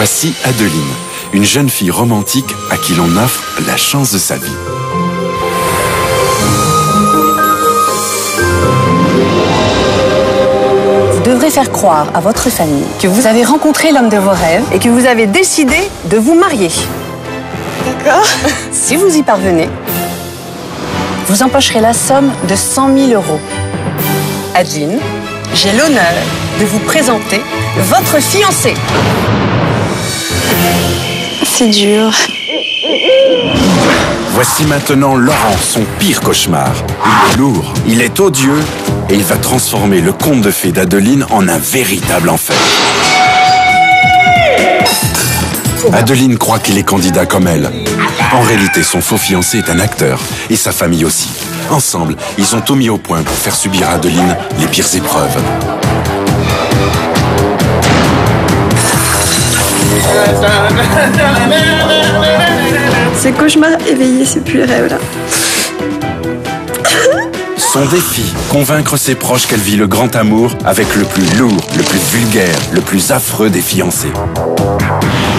Voici Adeline, une jeune fille romantique à qui l'on offre la chance de sa vie. Vous devrez faire croire à votre famille que vous avez rencontré l'homme de vos rêves et que vous avez décidé de vous marier. D'accord. Si vous y parvenez, vous empocherez la somme de 100 000 €. Adeline, j'ai l'honneur de vous présenter votre fiancé. C'est dur. Voici maintenant Laurent, son pire cauchemar. Il est lourd, il est odieux et il va transformer le conte de fées d'Adeline en un véritable enfer. Adeline croit qu'il est candidat comme elle. En réalité, son faux fiancé est un acteur et sa famille aussi. Ensemble, ils ont tout mis au point pour faire subir à Adeline les pires épreuves. C'est cauchemar éveillé, c'est plus les rêves là. Son défi, convaincre ses proches qu'elle vit le grand amour avec le plus lourd, le plus vulgaire, le plus affreux des fiancés.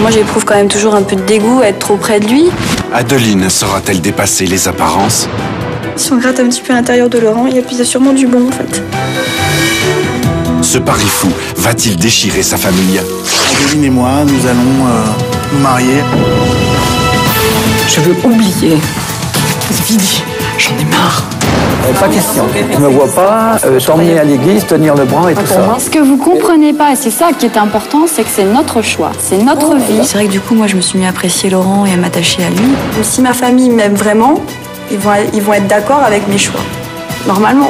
Moi j'éprouve quand même toujours un peu de dégoût à être trop près de lui. Adeline saura-t-elle dépasser les apparences? Si on gratte un petit peu à l'intérieur de Laurent, il y a sûrement du bon en fait. Ce pari fou va-t-il déchirer sa famille? Adeline et moi, nous allons nous marier. Je veux oublier. C'est fini. J'en ai marre. Pas question. Je ne me vois pas t'emmener à l'église, tenir le bras et tout ça. Ce que vous comprenez pas, et c'est ça qui est important, c'est que c'est notre choix, c'est notre vie. C'est vrai que du coup, moi je me suis mis à apprécier Laurent et à m'attacher à lui. Si ma famille m'aime vraiment, ils vont être d'accord avec mes choix. Normalement.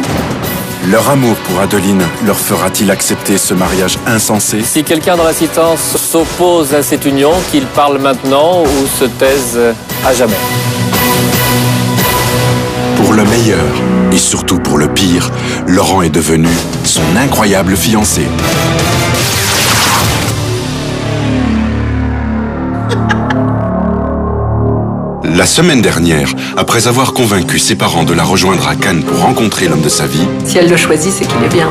Leur amour pour Adeline leur fera-t-il accepter ce mariage insensé? Si quelqu'un dans l'assistance s'oppose à cette union, qu'il parle maintenant ou se taise à jamais. Pour le meilleur et surtout pour le pire, Laurent est devenu son incroyable fiancé. La semaine dernière, après avoir convaincu ses parents de la rejoindre à Cannes pour rencontrer l'homme de sa vie, Si elle le choisit, c'est qu'il est bien.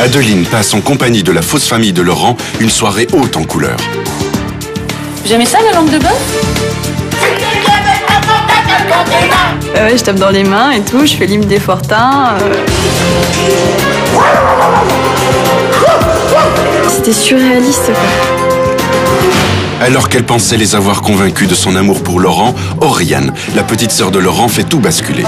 Adeline passe en compagnie de la fausse famille de Laurent une soirée haute en couleurs. J'aimais ça la lampe de bœuf. Ouais, je tape dans les mains et tout, je fais l'hymne des Fortins. C'était surréaliste quoi. Alors qu'elle pensait les avoir convaincus de son amour pour Laurent, Oriane, la petite sœur de Laurent, fait tout basculer.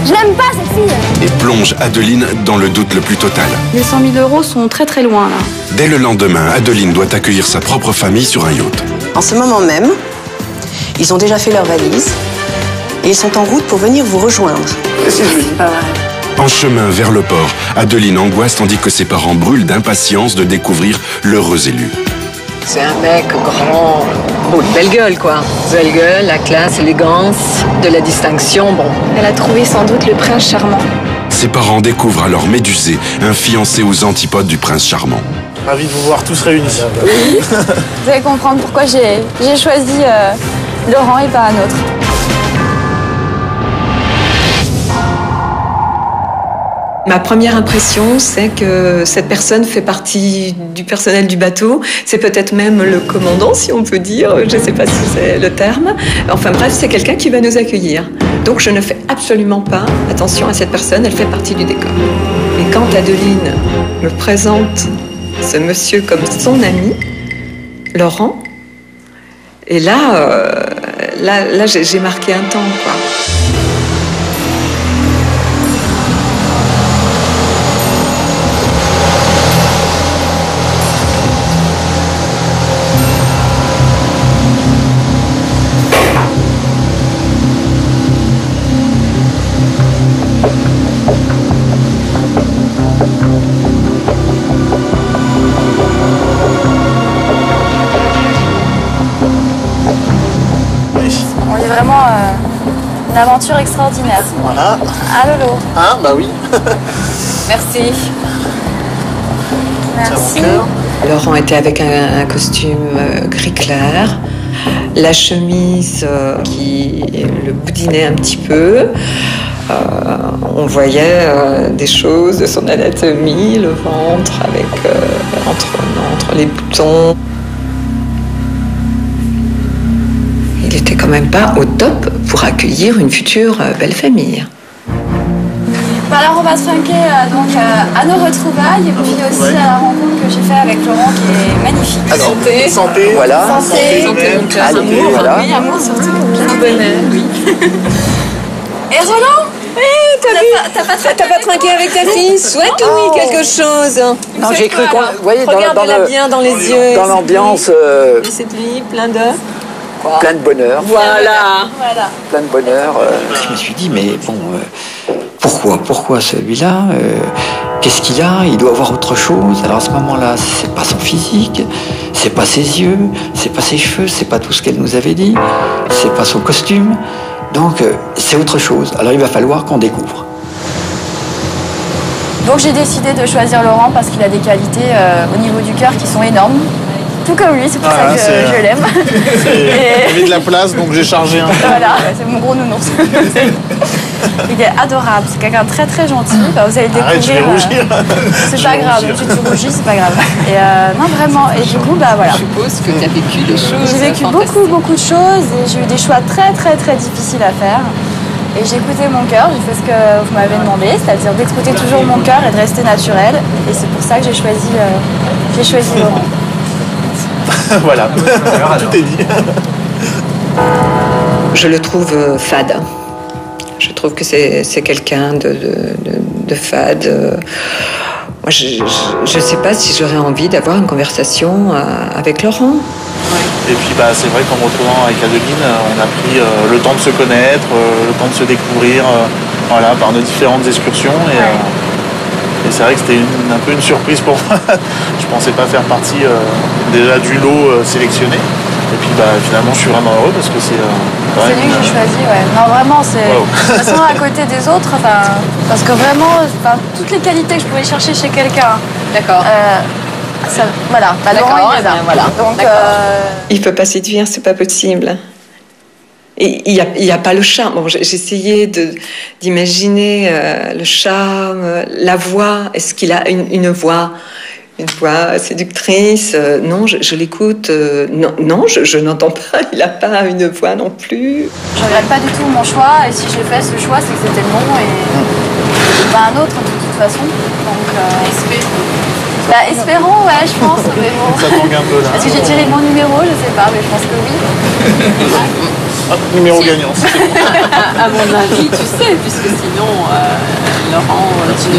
Je l'aime pas cette fille. Et plonge Adeline dans le doute le plus total. Les 100 000 € sont très très loin là. Dès le lendemain, Adeline doit accueillir sa propre famille sur un yacht. En ce moment même, ils ont déjà fait leurs valises et ils sont en route pour venir vous rejoindre. En chemin vers le port, Adeline angoisse tandis que ses parents brûlent d'impatience de découvrir l'heureux élu. C'est un mec grand, beau, belle gueule quoi. Belle gueule, la classe, l'élégance, de la distinction, bon. Elle a trouvé sans doute le prince charmant. Ses parents découvrent alors Médusé, un fiancé aux antipodes du prince charmant. Ravi de vous voir tous réunis. Vous allez comprendre pourquoi j'ai choisi Laurent et pas un autre. Ma première impression, c'est que cette personne fait partie du personnel du bateau. C'est peut-être même le commandant, si on peut dire. Je ne sais pas si c'est le terme. Enfin bref, c'est quelqu'un qui va nous accueillir. Donc je ne fais absolument pas attention à cette personne, elle fait partie du décor. Et quand Adeline me présente ce monsieur comme son ami, Laurent, et là j'ai marqué un temps, quoi. On est vraiment une aventure extraordinaire. Voilà. Ah Lolo. Ah, bah oui. Merci. Merci. Laurent était avec un costume gris clair, la chemise qui le boudinait un petit peu. On voyait des choses de son anatomie, le ventre avec entre les boutons. quand même pas au top pour accueillir une future belle famille. Alors on va se trinquer à nos retrouvailles et puis aussi à la rencontre que j'ai faite avec Laurent qui est magnifique. Santé. Santé. Voilà. Santé. Allez, voilà. Oui, amour surtout. Plein de bonheur. Oui. Et Roland? T'as pas trinqué avec ta fille? Souhaite-lui quelque chose. Non, j'ai cru qu'on... Vous voyez, regarde-la bien dans les yeux. Dans l'ambiance... Cette vie, plein de... Plein de bonheur. Voilà. Plein de bonheur. Je me suis dit, mais bon... Pourquoi celui-là Qu'est-ce qu'il a? Il doit avoir autre chose. Alors à ce moment-là, c'est pas son physique, c'est pas ses yeux, c'est pas ses cheveux, c'est pas tout ce qu'elle nous avait dit, c'est pas son costume. Donc c'est autre chose. Alors il va falloir qu'on découvre. Donc j'ai décidé de choisir Laurent parce qu'il a des qualités au niveau du cœur qui sont énormes. Tout comme lui, c'est pour ça que je l'aime. Il y avait de la place, donc j'ai chargé un peu. Voilà, c'est mon gros nounours. Il est adorable, c'est quelqu'un de très très gentil. Vous allez le découvrir. Arrête, je vais rougir. C'est pas grave, si tu rougis, c'est pas grave. Et non, vraiment. Et du coup, voilà. Je suppose que tu as vécu des choses. J'ai vécu beaucoup de choses et j'ai eu des choix très difficiles à faire. Et j'ai écouté mon cœur, j'ai fait ce que vous m'avez demandé, c'est-à-dire d'écouter toujours mon cœur et de rester naturel. Et c'est pour ça que j'ai choisi Laurent. Voilà, tout est dit. Je le trouve fade. Je trouve que c'est quelqu'un de fade. Moi, je ne sais pas si j'aurais envie d'avoir une conversation avec Laurent. Et puis c'est vrai qu'en me retrouvant avec Adeline, on a pris le temps de se connaître, le temps de se découvrir par nos différentes excursions. Et c'est vrai que c'était un peu une surprise pour moi. Je pensais pas faire partie déjà du lot sélectionné. Et puis finalement je suis vraiment heureux parce que c'est lui que j'ai choisi, ouais. Non vraiment c'est. Wow. De toute façon à côté des autres, parce que vraiment toutes les qualités que je pouvais chercher chez quelqu'un. D'accord. Voilà. Laurent, il est là. Voilà. Donc il peut pas séduire, c'est pas possible. Et il y a pas le charme. Bon, j'ai essayé d'imaginer le charme, la voix. Est-ce qu'il a une voix séductrice? Non, je l'écoute. Non, je n'entends pas. Il n'a pas une voix non plus. Je regrette pas du tout mon choix. Et si j'ai fait ce choix, c'est que c'était le bon et pas un autre de toute façon. Donc espérons, ouais, je pense. Mais bon. Ça tangue un peu là. Est-ce que j'ai tiré mon numéro? Je sais pas, mais je pense que oui. Numéro gagnant. À mon avis, tu sais, puisque sinon, Laurent, tu ne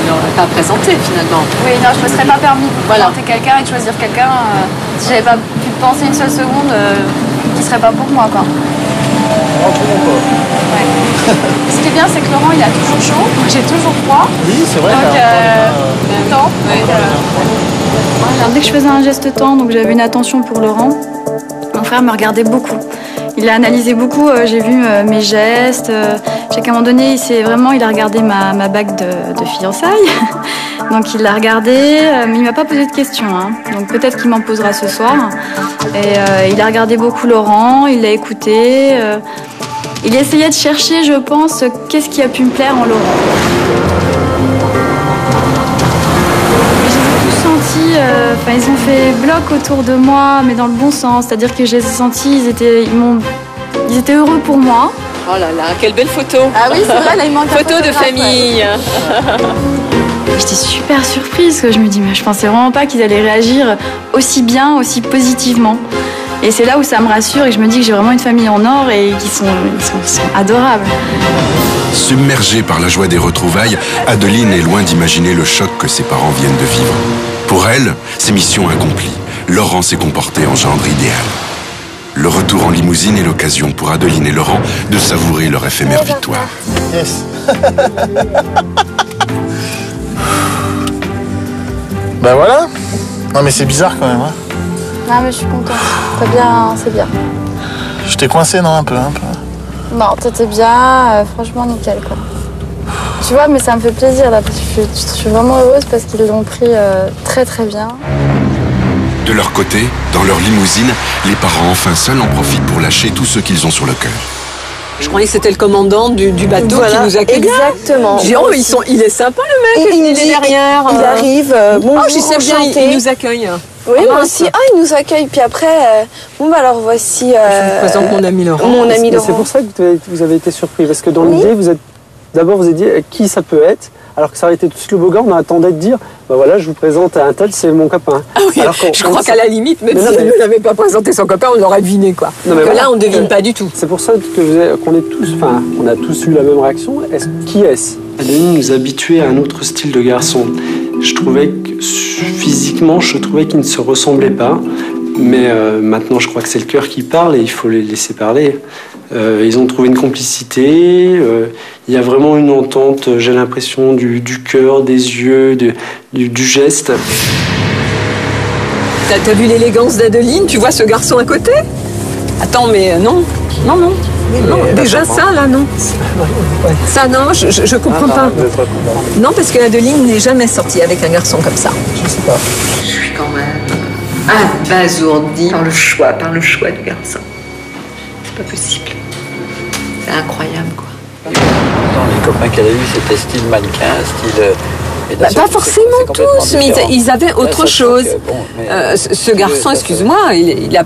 l'aurais pas présenté finalement. Oui, non, je ne me serais pas permis de présenter quelqu'un et de choisir quelqu'un si j'avais pas pu penser une seule seconde qui serait pas pour moi, quoi. Ouais. Ce qui est bien, c'est que Laurent, il a toujours chaud, j'ai toujours froid. Oui, c'est vrai. Donc, dès que je faisais un geste tendre, donc j'avais une attention pour Laurent, mon frère me regardait beaucoup. Il a analysé beaucoup, j'ai vu mes gestes. Qu'à un moment donné, il a regardé ma bague de fiançailles. Donc il l'a regardé, mais il m'a pas posé de questions. Hein. Donc peut-être qu'il m'en posera ce soir. Et il a regardé beaucoup Laurent, il l'a écouté. Il essayait de chercher, je pense, qu'est-ce qui a pu me plaire en Laurent. Ils ont fait bloc autour de moi, mais dans le bon sens. C'est-à-dire que je les ai sentis, ils étaient heureux pour moi. Oh là là, quelle belle photo. Ah oui, c'est vrai, là, il manque un photo de famille. Ouais. J'étais super surprise, que je me dis, mais je pensais vraiment pas qu'ils allaient réagir aussi bien, aussi positivement. Et c'est là où ça me rassure et je me dis que j'ai vraiment une famille en or et qu'ils sont adorables. Submergée par la joie des retrouvailles, Adeline est loin d'imaginer le choc que ses parents viennent de vivre. Pour elle, c'est mission accomplie. Laurent s'est comporté en gendre idéal. Le retour en limousine est l'occasion pour Adeline et Laurent de savourer leur éphémère victoire. Yes. Voilà. Non mais c'est bizarre quand même. Hein. Non mais je suis contente. C'est bien. Je t'ai coincé, non, un peu. Non, t'étais bien, franchement nickel quoi. Tu vois, mais ça me fait plaisir là, parce que je suis vraiment heureuse parce qu'ils l'ont pris très très bien. De leur côté, dans leur limousine, les parents enfin seuls en profitent pour lâcher tout ce qu'ils ont sur le cœur. Je croyais que c'était le commandant du bateau qui nous accueille. Exactement. Il est sympa le mec, il est derrière. Il arrive, bonjour, je sais bien, il nous accueille. Oui, moi aussi. Ah, il nous accueille. Puis après, bon, bah alors voici. Je vous présente mon ami Laurent. Mon ami Laurent. C'est pour ça que vous avez été surpris. Parce que dans l'idée, d'abord, vous avez dit qui ça peut être. Alors que ça aurait été tout slogan, on attendait de dire bah voilà, je vous présente un tel, c'est mon copain. Ah oui, alors je crois qu'à la limite, même si elle ne l'avait pas présenté son copain, on l'aurait deviné, quoi. Non, mais voilà, là, on ne devine pas du tout. C'est pour ça qu'on est tous, on a tous eu la même réaction. Qui est-ce? Adeline nous habituait à un autre style de garçon. Je trouvais que physiquement, qu'il ne se ressemblait pas. Mais maintenant, je crois que c'est le cœur qui parle et il faut les laisser parler. Ils ont trouvé une complicité, il y a vraiment une entente, j'ai l'impression, du cœur, des yeux, du geste. T'as vu l'élégance d'Adeline? Tu vois ce garçon à côté? Attends, mais non. Déjà ça, là, non. Ça, non, je comprends pas. Non, parce que Adeline n'est jamais sortie avec un garçon comme ça. Je sais pas. Je suis quand même abasourdie par le choix du garçon. C'est pas possible. C'est incroyable, quoi. Les copains qu'elle a eus, c'était style mannequin, style... Pas forcément tous, mais ils avaient autre chose. Ce garçon, excuse-moi, il y a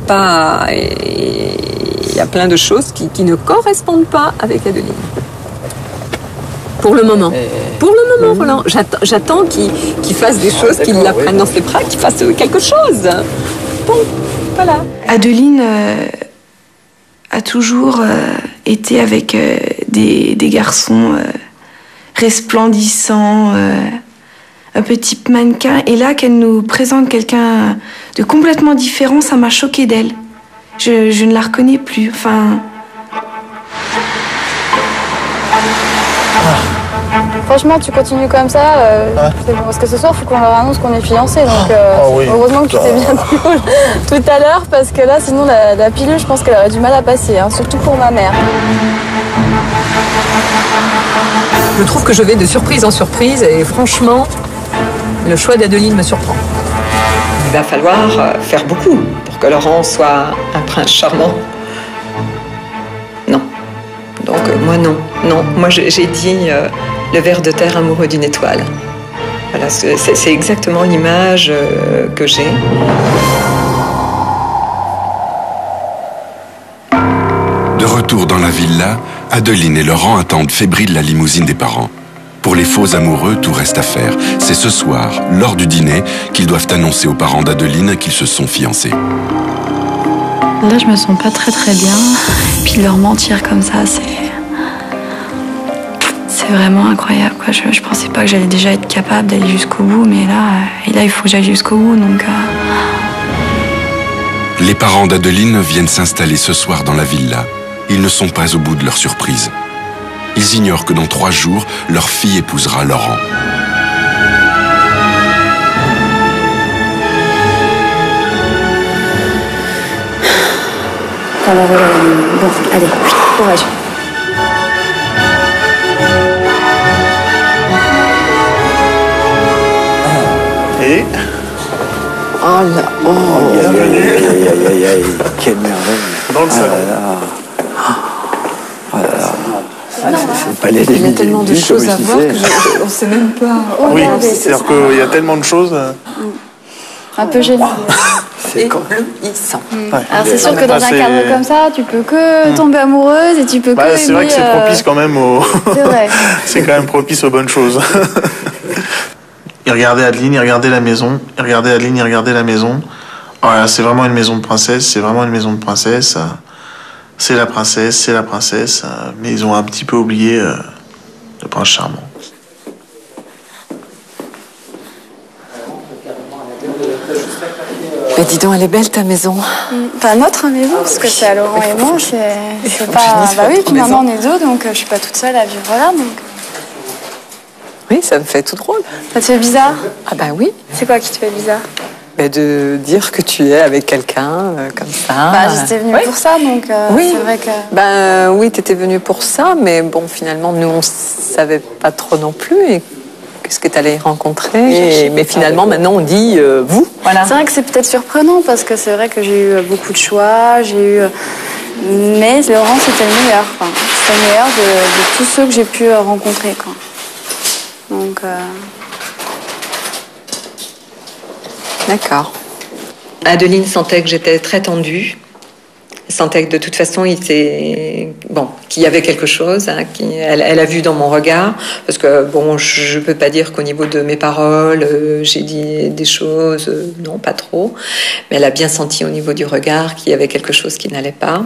plein de choses qui ne correspondent pas avec Adeline. Pour le moment. Roland. J'attends qu'il fasse des choses, qu'il la prenne dans ses bras, qu'il fasse quelque chose. Bon, voilà. Adeline a toujours été avec des garçons resplendissants, un petit mannequin. Et là, qu'elle nous présente quelqu'un de complètement différent, ça m'a choquée d'elle. Je ne la reconnais plus. Enfin... Franchement, tu continues comme ça, c'est bon, parce que ce soir, il faut qu'on leur annonce qu'on est fiancés. Donc, heureusement que tu t'es bien cool tout à l'heure, parce que là, sinon, la pilule, je pense qu'elle aurait du mal à passer, hein, surtout pour ma mère. Je trouve que je vais de surprise en surprise, et franchement, le choix d'Adeline me surprend. Il va falloir faire beaucoup pour que Laurent soit un prince charmant. Non. Donc, moi, non. Moi, j'ai dit... le ver de terre amoureux d'une étoile. Voilà, c'est exactement l'image que j'ai. De retour dans la villa, Adeline et Laurent attendent fébriles la limousine des parents. Pour les faux amoureux, tout reste à faire. C'est ce soir, lors du dîner, qu'ils doivent annoncer aux parents d'Adeline qu'ils se sont fiancés. Là, je me sens pas très bien. Et puis de leur mentir comme ça, c'est vraiment incroyable, quoi. Je pensais pas que j'allais déjà être capable d'aller jusqu'au bout, mais là, il faut que j'aille jusqu'au bout, donc... Les parents d'Adeline viennent s'installer ce soir dans la villa. Ils ne sont pas au bout de leur surprise. Ils ignorent que dans 3 jours, leur fille épousera Laurent. Bon, allez, courage. Et Oh là, aïe, quelle merveille. dans le salon. C'est pas les Il y a tellement de choses à voir qu'on ne sait même pas. Oui, c'est-à-dire qu'il y a tellement de choses. Un peu gênant. C'est éblouissant. Alors c'est sûr que dans un cadre comme ça, tu peux que tomber amoureuse et tu peux que C'est vrai que c'est propice quand même C'est vrai. c'est quand même propice aux bonnes choses. Il regardait Adeline, il regardait la maison. Il regardait Adeline, il regardait la maison. Voilà, c'est vraiment une maison de princesse. C'est vraiment une maison de princesse. C'est la princesse. Mais ils ont un petit peu oublié le prince charmant. Mais dis donc, elle est belle ta maison. Pas notre maison, parce que c'est à Laurent et moi, c'est pas... Bah oui, puis maintenant on est 2, donc je suis pas toute seule à vivre là, donc... Oui, ça me fait tout drôle. Ça te fait bizarre? Ah bah oui. C'est quoi qui te fait bizarre? De dire que tu es avec quelqu'un comme ça. Bah j'étais venue pour ça, donc oui. c'est vrai que... Ben oui, t'étais venue pour ça, mais bon, finalement, nous, on savait pas trop non plus. Et qu'est-ce que t'allais rencontrer? Mais finalement, maintenant, on dit vous. Voilà. C'est vrai que c'est peut-être surprenant, parce que c'est vrai que j'ai eu beaucoup de choix, mais Laurent, c'était le meilleur. Enfin, c'était le meilleur de tous ceux que j'ai pu rencontrer, quoi. Donc... D'accord. Adeline sentait que j'étais très tendue. Sentait que de toute façon, qu'il y avait quelque chose. Hein, elle a vu dans mon regard. Parce que, je ne peux pas dire qu'au niveau de mes paroles, j'ai dit des choses. Non, pas trop. Mais elle a bien senti au niveau du regard qu'il y avait quelque chose qui n'allait pas.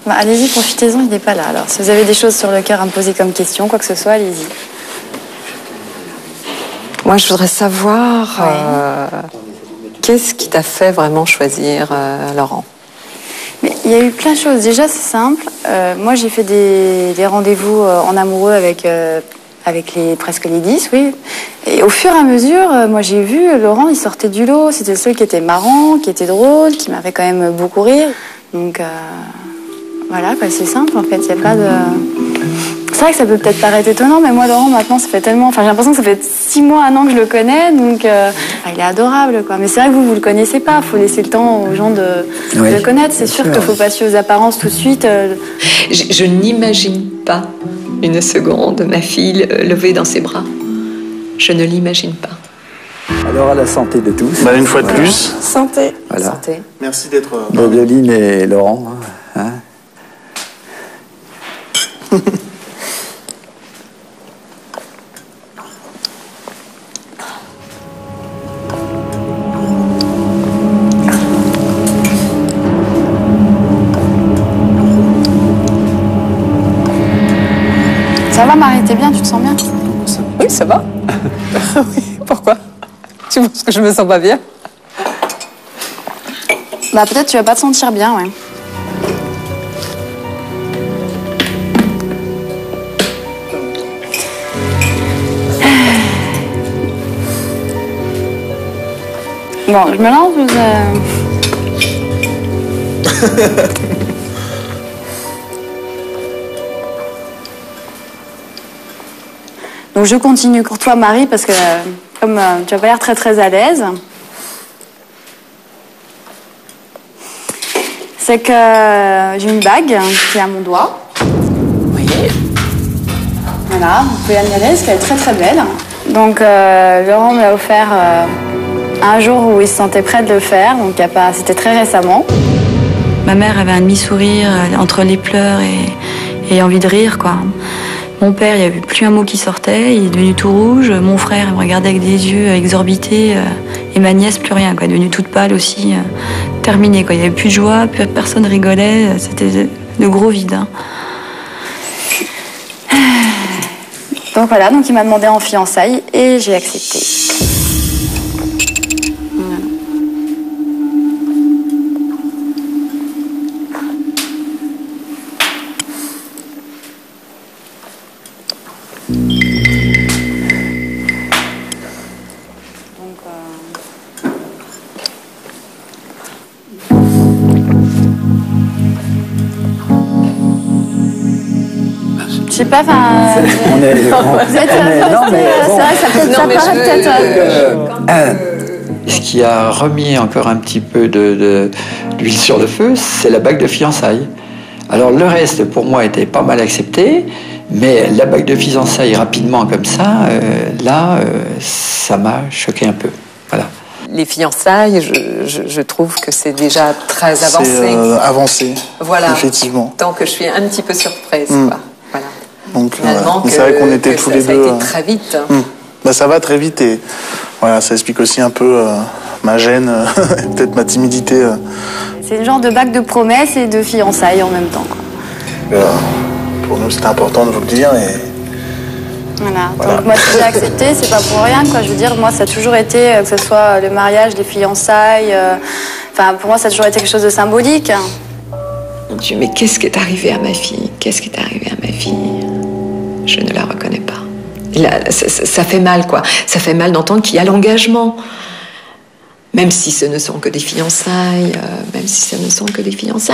Allez-y, profitez-en, il n'est pas là. Alors, si vous avez des choses sur le cœur à me poser comme question, quoi que ce soit, allez-y. Moi, je voudrais savoir... Qu'est-ce qui t'a fait vraiment choisir Laurent? Mais il y a eu plein de choses. Déjà, c'est simple. Moi, j'ai fait des rendez-vous en amoureux avec presque les 10, oui. Et au fur et à mesure, moi, j'ai vu Laurent, il sortait du lot. C'était le seul qui était marrant, qui était drôle, qui m'avait quand même beaucoup rire. Donc, voilà, quoi, c'est simple, en fait. Il n'y a pas de... C'est vrai que ça peut peut-être paraître étonnant, mais moi, Laurent, maintenant, ça fait tellement... Enfin, j'ai l'impression que ça fait 6 mois, 1 an que je le connais, donc il est adorable, quoi. Mais c'est vrai que vous le connaissez pas. Il faut laisser le temps aux gens de le connaître. C'est sûr qu'il ne faut pas suivre aux apparences tout de suite. Je n'imagine pas une seconde ma fille levée dans ses bras. Je ne l'imagine pas. Alors, à la santé de tous. Une fois de plus. Santé. Voilà. Santé. Merci d'être... Adeline et Laurent. Hein. Ça va, Marie, t'es bien? Tu te sens bien? Oui, ça va. Oui, pourquoi? Tu penses que je me sens pas bien? Peut-être tu vas pas te sentir bien, ouais. Bon, je me lance, vous... Donc je continue pour toi, Marie, parce que comme tu n'as pas l'air très très à l'aise, c'est que j'ai une bague qui est à mon doigt. Oui. Voilà, vous pouvez admirer, parce qu'elle est très très belle. Donc Laurent me l'a offert un jour où il se sentait prêt de le faire, donc c'était très récemment. Ma mère avait un demi-sourire entre les pleurs et envie de rire, quoi. Mon père, il n'y avait plus un mot qui sortait, il est devenu tout rouge. Mon frère, il me regardait avec des yeux exorbités. Et ma nièce, plus rien, quoi. Elle est devenue toute pâle aussi. Terminée, quoi. Il n'y avait plus de joie, personne rigolait. C'était de gros vide. Hein. Donc voilà, donc il m'a demandé en fiançailles et j'ai accepté. Voilà. Je sais pas, enfin... Vous êtes... Non, mais bon. C'est vrai que ça peut peut-être... Ce qui a remis encore un petit peu de l'huile sur le feu, c'est la bague de fiançailles. Alors le reste, pour moi, était pas mal accepté, mais la bague de fiançailles rapidement comme ça, ça m'a choqué un peu. Voilà. Les fiançailles, je trouve que c'est déjà très avancé. C'est avancé, voilà. Effectivement. Tant que je suis un petit peu surprise, quoi. Voilà. Donc, c'est vrai qu'on était tous les deux... Ça a été très vite. Ça va très vite et voilà, ça explique aussi un peu ma gêne, peut-être ma timidité. C'est une genre de bague de promesses et de fiançailles en même temps, quoi. Pour nous, c'était important de vous le dire et... Voilà. Donc moi, si j'ai accepté, c'est pas pour rien, quoi. Je veux dire, moi, ça a toujours été, que ce soit le mariage, les fiançailles... pour moi, ça a toujours été quelque chose de symbolique. Mon Dieu, mais qu'est-ce qui est arrivé à ma fille? Qu'est-ce qui est arrivé à ma fille? Je ne la reconnais pas. Là, ça fait mal, quoi. Ça fait mal d'entendre qu'il y a l'engagement. Même si ce ne sont que des fiançailles,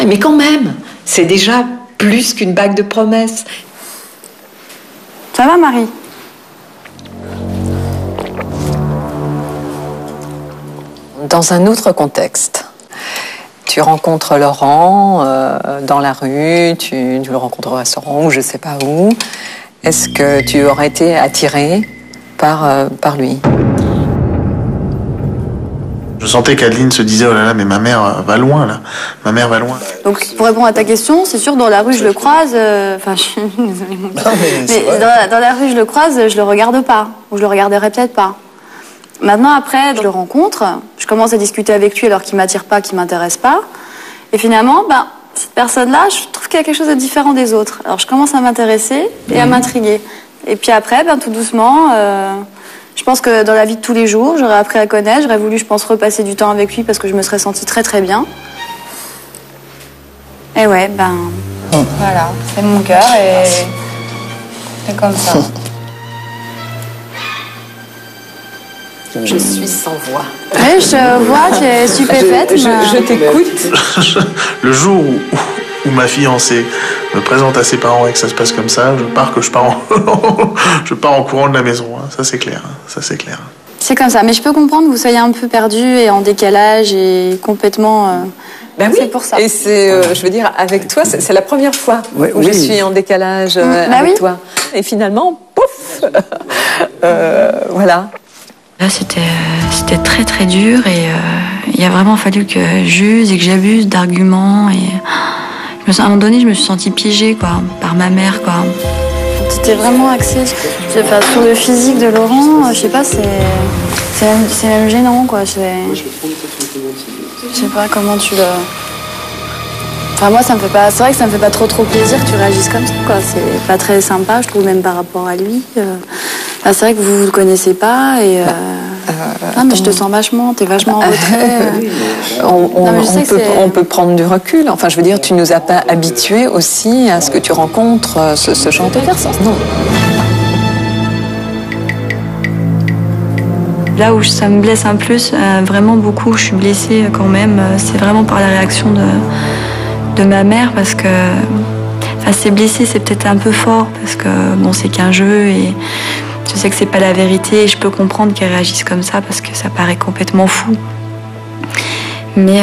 Mais quand même, c'est déjà plus qu'une bague de promesses. Ça va, Marie? Dans un autre contexte, tu rencontres Laurent dans la rue, tu le rencontres au restaurant ou je ne sais pas où. Est-ce que tu aurais été attirée par lui? Je sentais qu'Adeline se disait, oh là là, mais ma mère va loin, là. Ma mère va loin. Donc, pour répondre à ta question, c'est sûr, dans la rue, je le croise. Enfin, je suis désolée. Mais dans la rue, je le croise, je le regarde pas. Ou je le regarderai peut-être pas. Maintenant, après, je le rencontre. Je commence à discuter avec lui alors qu'il m'attire pas, qu'il m'intéresse pas. Et finalement, cette personne-là, je trouve qu'il y a quelque chose de différent des autres. Alors, je commence à m'intéresser et à m'intriguer. Et puis après, tout doucement, je pense que dans la vie de tous les jours, j'aurais appris à connaître. J'aurais voulu, je pense, repasser du temps avec lui parce que je me serais sentie très très bien. Et ouais, voilà, c'est mon cœur et c'est comme ça. Je suis sans voix. Oui, je vois, tu es stupéfaite. Je t'écoute. Le jour où ma fiancée me présente à ses parents et que ça se passe comme ça, je pars en courant de la maison. Hein. Ça, c'est clair. Ça, c'est clair. C'est comme ça, mais je peux comprendre que vous soyez un peu perdu et en décalage et complètement... oui, c'est pour ça. Et c'est, je veux dire, avec toi, c'est la première fois où je suis en décalage avec toi. Et finalement, pouf Voilà. Là, c'était très très dur et il a vraiment fallu que j'use et que j'abuse d'arguments et à un moment donné, je me suis sentie piégée par ma mère. C'était vraiment axé sur le physique de Laurent. Je sais pas, c'est même gênant quoi. Je sais pas comment tu le. Enfin moi ça me fait pas. C'est vrai que ça me fait pas trop plaisir que tu réagisses comme ça quoi. C'est pas très sympa, je trouve même par rapport à lui. C'est vrai que vous le connaissez pas et. Non mais je te sens vachement, t'es vachement en retrait. On peut prendre du recul. Enfin, je veux dire, tu nous as pas habitués aussi à ce que tu rencontres ce genre de personnes. Non. Là où ça me blesse un plus, vraiment beaucoup, je suis blessée quand même, c'est vraiment par la réaction de ma mère parce que. Enfin, c'est blessé, c'est peut-être un peu fort parce que c'est qu'un jeu et. Je sais que c'est pas la vérité et je peux comprendre qu'elle réagisse comme ça parce que ça paraît complètement fou. Mais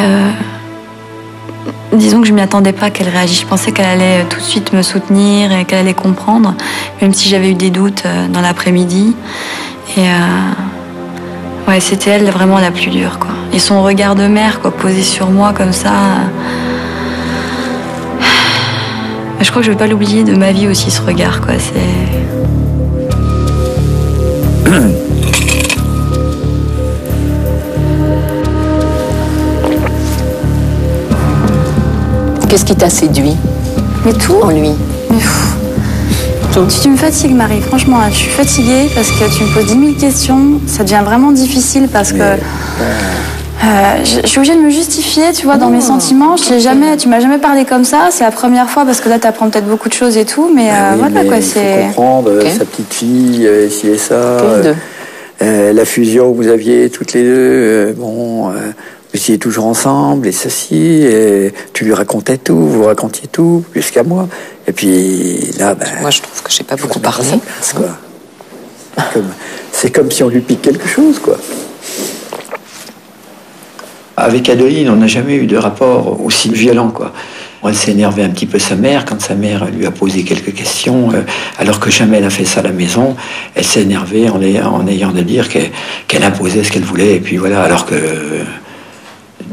disons que je m'y attendais pas qu'elle réagisse. Je pensais qu'elle allait tout de suite me soutenir et qu'elle allait comprendre, même si j'avais eu des doutes dans l'après-midi. Et ouais, c'était elle vraiment la plus dure, quoi. Et son regard de mère, quoi, posé sur moi comme ça. Je crois que je vais pas l'oublier de ma vie aussi, ce regard, quoi. Qu'est-ce qui t'a séduit? Mais tout en lui. Tu me fatigues, Marie. Franchement, je suis fatiguée parce que tu me poses 10 000 questions. Ça devient vraiment difficile parce que je suis obligée de me justifier, tu vois, dans mes sentiments. Tu m'as jamais parlé comme ça. C'est la première fois parce que là, t'apprends peut-être beaucoup de choses et tout, mais voilà quoi. C'est. Comprendre sa petite fille, ci et ça. La fusion que vous aviez toutes les deux. Vous étiez toujours ensemble et ceci. Et tu lui racontais tout, vous racontiez tout, plus qu'à moi. Et puis là, moi, je trouve que j'ai pas beaucoup parlé. C'est comme si on lui pique quelque chose, quoi. Avec Adeline, on n'a jamais eu de rapport aussi violent, quoi. Elle s'est énervée un petit peu sa mère quand sa mère lui a posé quelques questions, alors que jamais elle a fait ça à la maison. Elle s'est énervée en ayant de dire qu'elle imposait ce qu'elle voulait, et puis voilà, alors que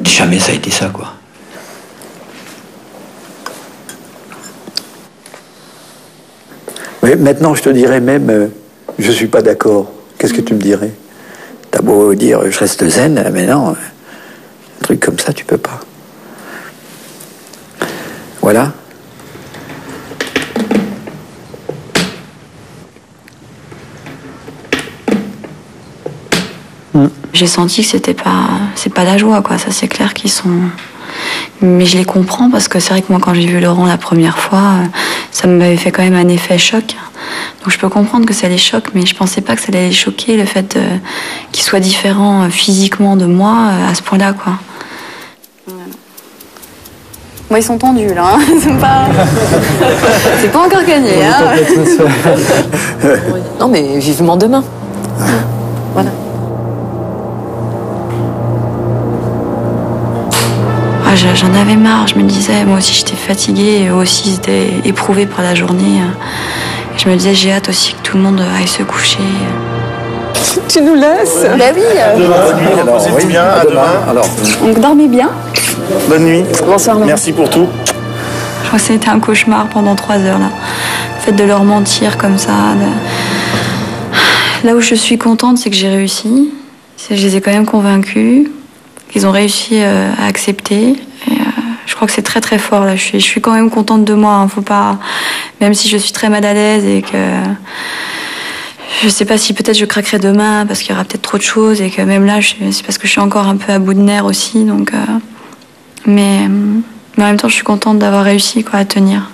jamais ça a été ça, quoi. Oui, maintenant je te dirais même, je suis pas d'accord. Qu'est-ce que tu me dirais? T'as beau dire, je reste zen, mais non, un truc comme ça, tu peux pas. Voilà. J'ai senti que c'est pas la joie, quoi. Ça, c'est clair qu'ils sont. Mais je les comprends parce que c'est vrai que moi, quand j'ai vu Laurent la première fois, ça m'avait fait quand même un effet choc. Donc je peux comprendre que ça les choque, mais je pensais pas que ça allait les choquer, le fait qu'ils soient différents physiquement de moi à ce point-là, quoi. Bon, ils sont tendus là, hein. C'est pas encore gagné, hein. Non, mais vivement demain. Voilà. J'en avais marre, je me disais, moi aussi j'étais fatiguée, eux aussi ils étaient éprouvés par la journée. Je me disais, j'ai hâte aussi que tout le monde aille se coucher. Tu nous laisses? Bah oui. Bonne nuit, reposez-vous bien, à demain. Alors, Donc dormez bien. Bonne nuit. Bonsoir, Laurent. Merci pour tout. Je crois que c'était un cauchemar pendant 3 heures là. Le fait de leur mentir comme ça. Là où je suis contente, c'est que j'ai réussi. Je les ai quand même convaincus, qu'ils ont réussi à accepter. Et, je crois que c'est très très fort là. Je suis quand même contente de moi. Faut pas, même si je suis très mal à l'aise et que je sais pas si peut-être je craquerai demain parce qu'il y aura peut-être trop de choses et que même là, c'est parce que je suis encore un peu à bout de nerfs aussi. Donc, mais en même temps, je suis contente d'avoir réussi à tenir.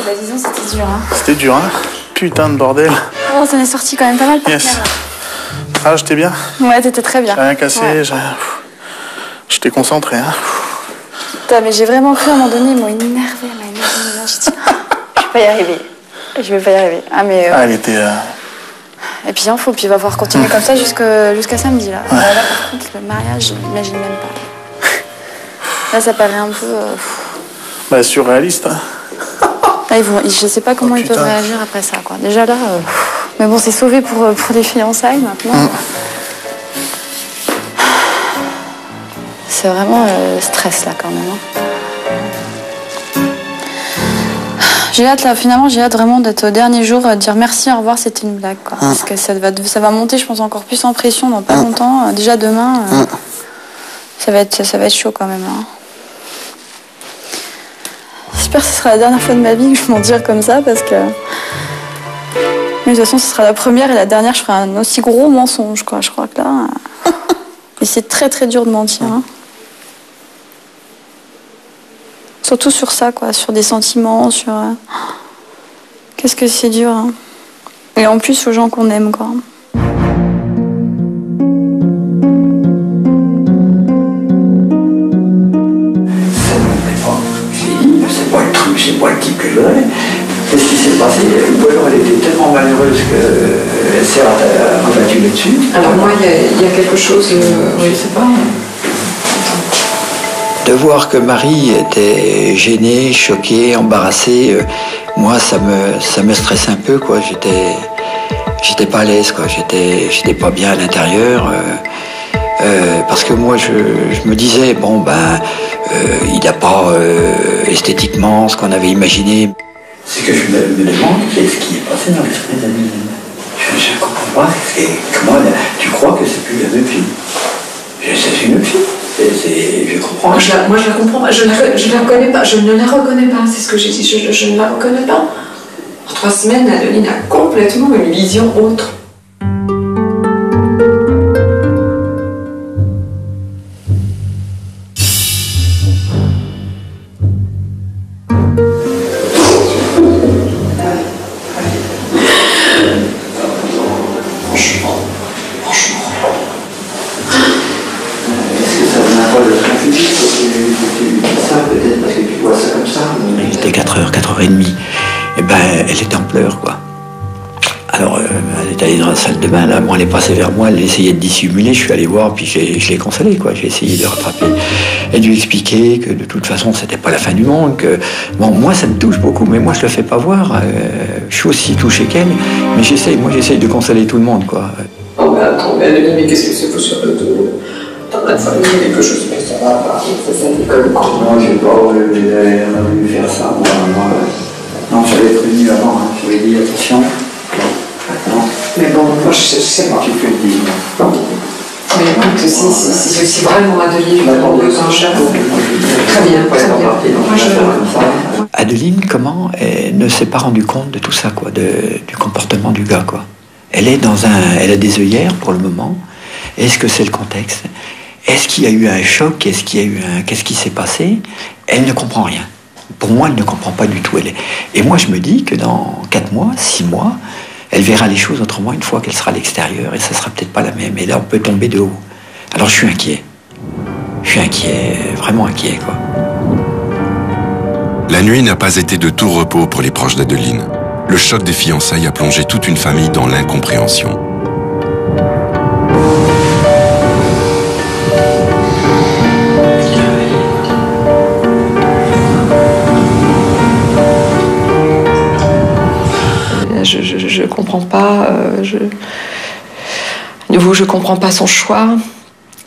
Bah, disons, c'était dur. Hein. C'était dur, hein? Putain de bordel. Oh, ça m'est sorti quand même pas mal par Yes. terre. Ah, j'étais bien? Ouais, t'étais très bien. J'ai rien cassé, Ouais. j'étais concentré, hein? Putain, mais j'ai vraiment cru à un moment donné, ils m'ont énervé. Je dis, je vais pas y arriver. Je vais pas y arriver. Ah, mais. Ah, elle était. Et puis, il va falloir continuer comme ça jusqu'à samedi, là. Là, par contre, le mariage, je m'imagine même pas. Là, ça paraît un peu. Bah, surréaliste, hein? Là, je sais pas comment ils peuvent réagir après ça, quoi. Déjà là. Mais bon, c'est sauvé pour les fiançailles maintenant. C'est vraiment stress là quand même. Hein. J'ai hâte là, finalement, j'ai hâte vraiment d'être au dernier jour, de dire merci, au revoir, c'était une blague, quoi. Parce que ça va monter, je pense, encore plus en pression dans pas longtemps. Déjà demain, ça va être chaud quand même. Hein. J'espère que ce sera la dernière fois de ma vie que je vais mentir comme ça, parce que. Mais de toute façon, ce sera la première et la dernière, je ferai un aussi gros mensonge, quoi. Je crois que là. Et c'est très très dur de mentir. Hein. Surtout sur ça, quoi. Sur des sentiments, sur. Qu'est-ce que c'est dur. Hein. Et en plus aux gens qu'on aime, quoi. C'est pas le type que je voudrais. Qu'est-ce qui s'est passé? Ou alors elle était tellement malheureuse qu'elle s'est rabattue là-dessus. Alors moi, il y a quelque chose, je sais pas. De voir que Marie était gênée, choquée, embarrassée, moi ça me stressait un peu, quoi. J'étais pas à l'aise, quoi. J'étais pas bien à l'intérieur. Parce que moi je me disais, bon ben, il n'a pas esthétiquement ce qu'on avait imaginé. C'est que je me demande qu'est-ce qui est passé dans l'esprit d'Adeline. Je ne comprends pas. Et comment tu crois que c'est plus la même fille? C'est une fille. Je comprends. Moi je la comprends pas. Je la connais pas. Je ne la reconnais pas. C'est ce que j'ai dit. Je ne la reconnais pas. En 3 semaines, Adeline a complètement une vision autre. Il était 4h, 4h30. Et ben, elle était en pleurs, quoi. Alors, elle est allée dans la salle de bain, là, moi, elle est passée vers moi, elle essayait de dissimuler, je suis allé voir, puis je l'ai consolée, quoi. J'ai essayé de rattraper et de lui expliquer que de toute façon, c'était pas la fin du monde, que, bon, moi, ça me touche beaucoup, mais moi, je le fais pas voir. Je suis aussi touché qu'elle, mais j'essaye de consoler tout le monde, quoi. Oh, mais attends, mais Adeline, mais qu'est-ce que c'est possible de. Dans la famille, quelque chose, mais ça va pas. Ça décolle. Non, j'ai pas voulu faire ça, moi. Non, j'avais prévenu avant, hein. J'avais dit attention. Maintenant. Mais bon, moi, je sais pas. Tu peux le dire. Mais écoute, si vraiment Adeline a besoin de cher. Très bien, très bien. Moi, je. Adeline, comment elle ne s'est pas rendue compte de tout ça, quoi, du comportement du gars, quoi. Elle a des œillères pour le moment. Est-ce que c'est le contexte? Est-ce qu'il y a eu un choc? Qu'est-ce qui s'est passé? Elle ne comprend rien. Pour moi, elle ne comprend pas du tout. Et moi, je me dis que dans 4 mois, 6 mois, elle verra les choses autrement une fois qu'elle sera à l'extérieur et ça sera peut-être pas la même. Et là, on peut tomber de haut. Alors, je suis inquiet. Je suis inquiet, vraiment inquiet, quoi. La nuit n'a pas été de tout repos pour les proches d'Adeline. Le choc des fiançailles a plongé toute une famille dans l'incompréhension. comprends pas. À nouveau, je comprends pas son choix.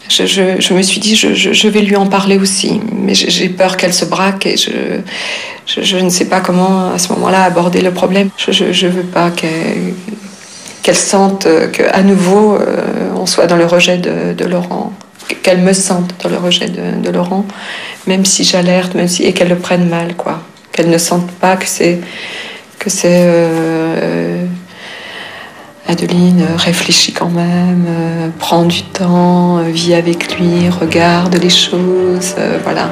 Je me suis dit, je vais lui en parler aussi. Mais j'ai peur qu'elle se braque et je ne sais pas comment, à ce moment-là, aborder le problème. Je veux pas qu'elle sente qu'à nouveau, on soit dans le rejet de Laurent. Qu'elle me sente dans le rejet de Laurent, même si j'alerte, et qu'elle le prenne mal, quoi. Qu'elle ne sente pas que c'est Adeline réfléchit quand même, prend du temps, vit avec lui, regarde les choses, voilà.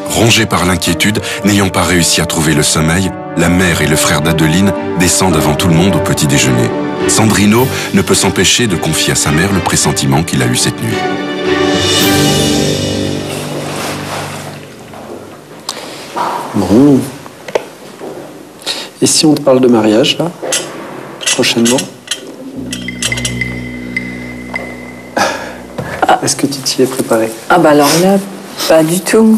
Rongés par l'inquiétude, n'ayant pas réussi à trouver le sommeil, la mère et le frère d'Adeline descendent avant tout le monde au petit déjeuner. Sandrino ne peut s'empêcher de confier à sa mère le pressentiment qu'il a eu cette nuit. Bon. Et si on te parle de mariage, là, prochainement? Est-ce que tu t'y es préparé? Ah bah alors là, pas du tout.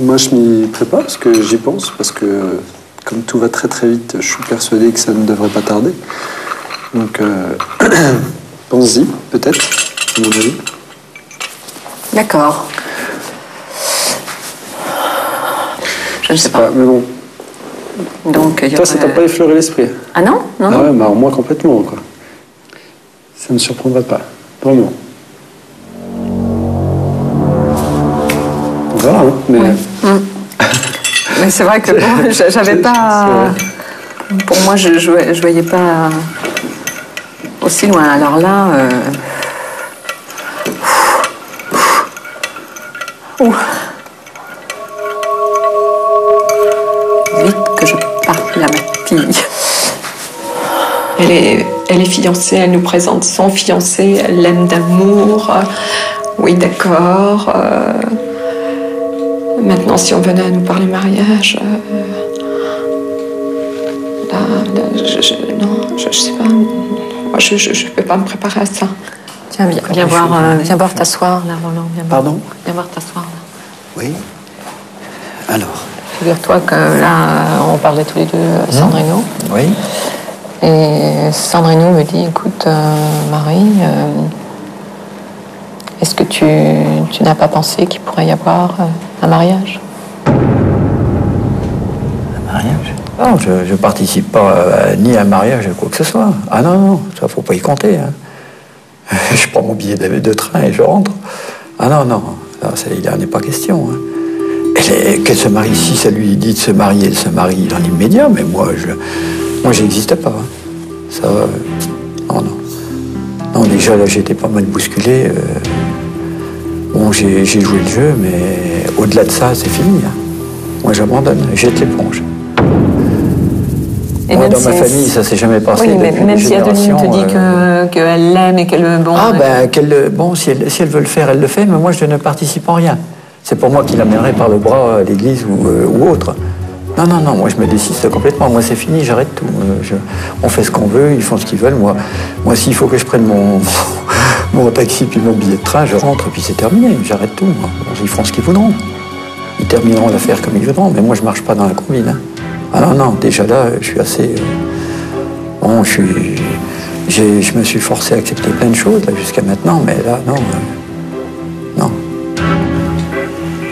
Moi, je m'y prépare parce que j'y pense, parce que comme tout va très très vite, je suis persuadé que ça ne devrait pas tarder. Donc, pense-y, peut-être, à mon avis. D'accord. Je ne sais pas. Mais bon. Donc, toi, ça t'a pas effleuré l'esprit? Ah non? Non, ah ouais, bah moi complètement, quoi. Ça me surprendrait pas, vraiment. On verra, hein, mais... Oui. Mais c'est vrai que bon, j'avais pas... Pour moi, je voyais pas aussi loin. Alors là... Vite que je parte là, ma fille. Elle est fiancée, elle nous présente son fiancé, elle l'aime d'amour. Oui, d'accord. Maintenant, si on venait à nous parler mariage, non, je sais pas. Moi, je peux pas me préparer à ça. Tiens, viens voir t'asseoir là, Roland. Pardon? Viens voir t'asseoir là. Oui. Alors? Figure-toi que là, on parlait tous les deux, Sandrino. Oui. Et Sandrino me dit, écoute, Marie, est-ce que tu n'as pas pensé qu'il pourrait y avoir un mariage? Un mariage? Non, je ne participe pas ni à un mariage, quoi que ce soit. Ah non, ça faut pas y compter. Hein. Je prends mon billet de train et je rentre. Ah non, il n'en est pas question. Hein. Qu'elle se marie, si ça lui dit de se marier, elle se marie dans l'immédiat, mais moi, j'existe pas. Hein. Ça, non. Non, déjà, là, j'étais pas mal bousculé. Bon, j'ai joué le jeu, mais au-delà de ça, c'est fini. Hein. Moi, j'abandonne, jette l'éponge. Moi, dans ma famille, ça s'est jamais passé. Oui, mais même si Adeline te dit qu'elle l'aime et qu'elle... Bon, si elle veut le faire, elle le fait, mais moi, je ne participe en rien. C'est pour moi qui l'amènerai par le bras à l'église ou autre. Non, moi, je me désiste complètement. Moi, c'est fini, j'arrête tout. On fait ce qu'on veut, ils font ce qu'ils veulent. Moi, s'il faut que je prenne mon taxi puis mon billet de train, je rentre, puis c'est terminé. J'arrête tout. Moi. Ils font ce qu'ils voudront. Ils termineront l'affaire comme ils voudront, mais moi, je marche pas dans la combine. Hein. Ah non, déjà là, je suis assez... Bon, je me suis forcé à accepter plein de choses là, jusqu'à maintenant, mais là, non.